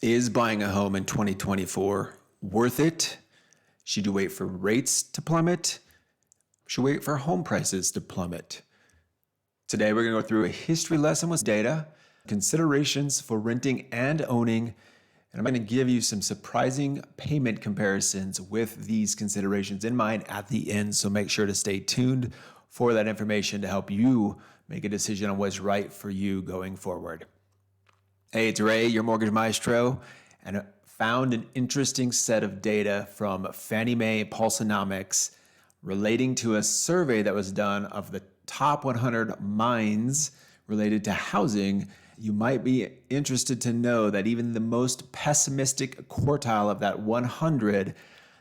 Is buying a home in 2024 worth it? Should you wait for rates to plummet? Should you wait for home prices to plummet? Today, we're going to go through a history lesson with data, considerations for renting and owning, and I'm going to give you some surprising payment comparisons with these considerations in mind at the end. So make sure to stay tuned for that information to help you make a decision on what's right for you going forward. Hey, it's Ray, your mortgage maestro, and I found an interesting set of data from Fannie Mae Pulsenomics relating to a survey that was done of the top 100 minds related to housing. You might be interested to know that even the most pessimistic quartile of that 100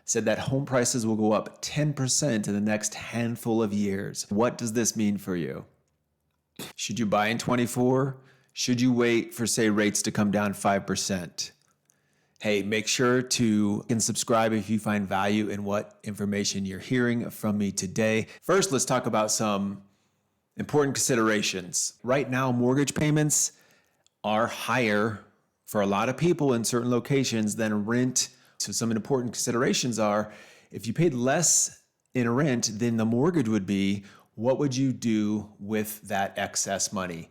said that home prices will go up 10% in the next handful of years. What does this mean for you? Should you buy in 24? Should you wait for, say, rates to come down 5%? Hey, make sure to subscribe if you find value in what information you're hearing from me today. First, let's talk about some important considerations. Right now, mortgage payments are higher for a lot of people in certain locations than rent. So some important considerations are, if you paid less in rent than the mortgage would be, what would you do with that excess money?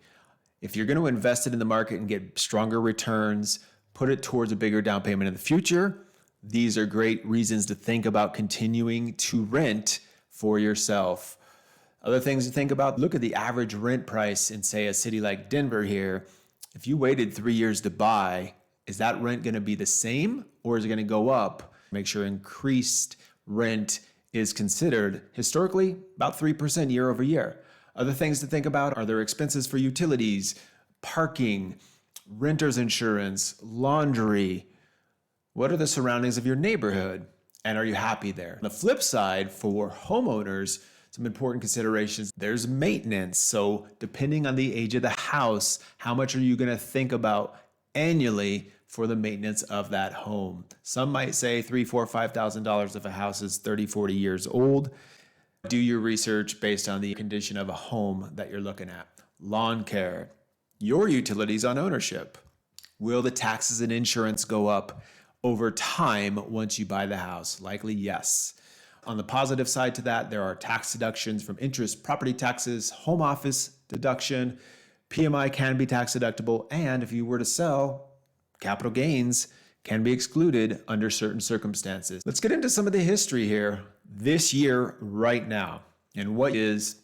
If you're going to invest it in the market and get stronger returns, put it towards a bigger down payment in the future, these are great reasons to think about continuing to rent for yourself. Other things to think about, look at the average rent price in, say, a city like Denver here. If you waited 3 years to buy, is that rent going to be the same or is it going to go up? Make sure increased rent is considered. Historically, about 3% year over year. Other things to think about are there expenses for utilities, parking, renter's insurance, laundry. What are the surroundings of your neighborhood? And are you happy there? On the flip side, for homeowners, some important considerations. There's maintenance. So depending on the age of the house, how much are you going to think about annually for the maintenance of that home? Some might say $3,000, $4,000, $5,000 if a house is 30, 40 years old. Do your research based on the condition of a home that you're looking at. Lawn care, your utilities on ownership. Will the taxes and insurance go up over time once you buy the house? Likely yes. On the positive side to that, there are tax deductions from interest, property taxes, home office deduction. PMI can be tax deductible, and if you were to sell, capital gains can be excluded under certain circumstances. Let's get into some of the history here this year right now. And what is,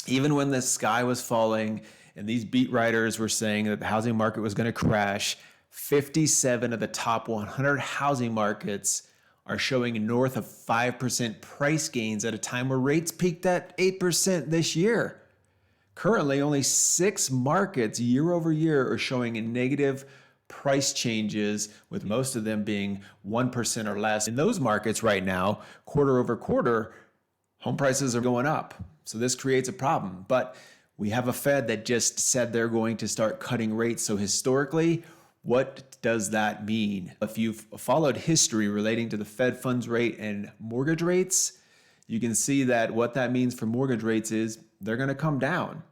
even when the sky was falling and these beat writers were saying that the housing market was going to crash, 57 of the top 100 housing markets are showing north of 5% price gains at a time where rates peaked at 8% this year. Currently, only 6 markets year over year are showing a negative price changes, with most of them being 1% or less. In those markets right now, quarter over quarter, home prices are going up. So this creates a problem. But we have a Fed that just said they're going to start cutting rates. So historically, what does that mean? If you've followed history relating to the Fed funds rate and mortgage rates, you can see that what that means for mortgage rates is they're going to come down.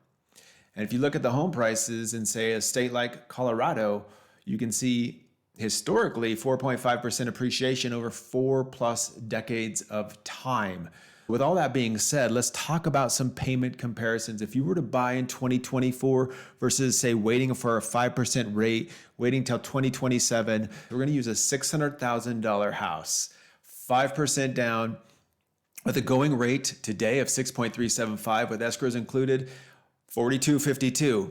And if you look at the home prices in, say, a state like Colorado, you can see historically 4.5% appreciation over 4+ decades of time. With all that being said, let's talk about some payment comparisons. If you were to buy in 2024 versus, say, waiting for a 5% rate, waiting till 2027, we're going to use a $600,000 house, 5% down with a going rate today of 6.375 with escrows included, 42.52.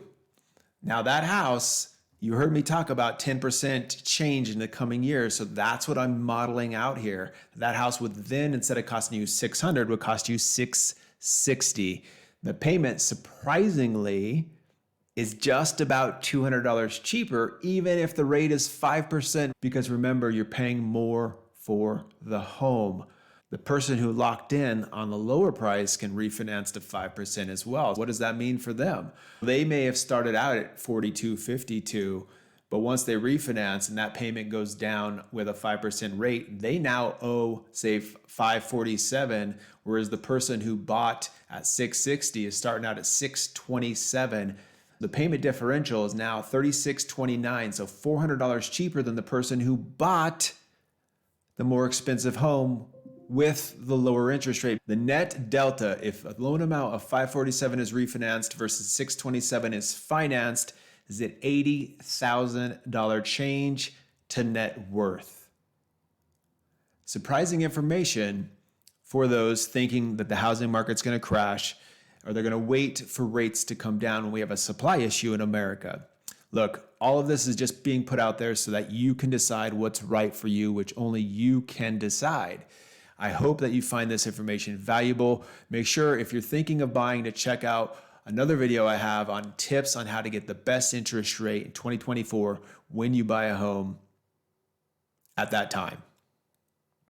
Now that house, you heard me talk about 10% change in the coming years. So that's what I'm modeling out here. That house would then, instead of costing you $600, would cost you $660. The payment, surprisingly, is just about $200 cheaper, even if the rate is 5%, because remember, you're paying more for the home. The person who locked in on the lower price can refinance to 5% as well. What does that mean for them? They may have started out at $42.52, but once they refinance and that payment goes down with a 5% rate, they now owe, say, $547, whereas the person who bought at $660 is starting out at $627. The payment differential is now $36.29, so $400 cheaper than the person who bought the more expensive home with the lower interest rate. The net delta, if a loan amount of $547 is refinanced versus $627 is financed, is an $80,000 change to net worth. Surprising information for those thinking that the housing market's going to crash, or they're going to wait for rates to come down when we have a supply issue in America. Look, all of this is just being put out there so that you can decide what's right for you, which only you can decide. I hope that you find this information valuable. Make sure if you're thinking of buying to check out another video I have on tips on how to get the best interest rate in 2024 when you buy a home at that time.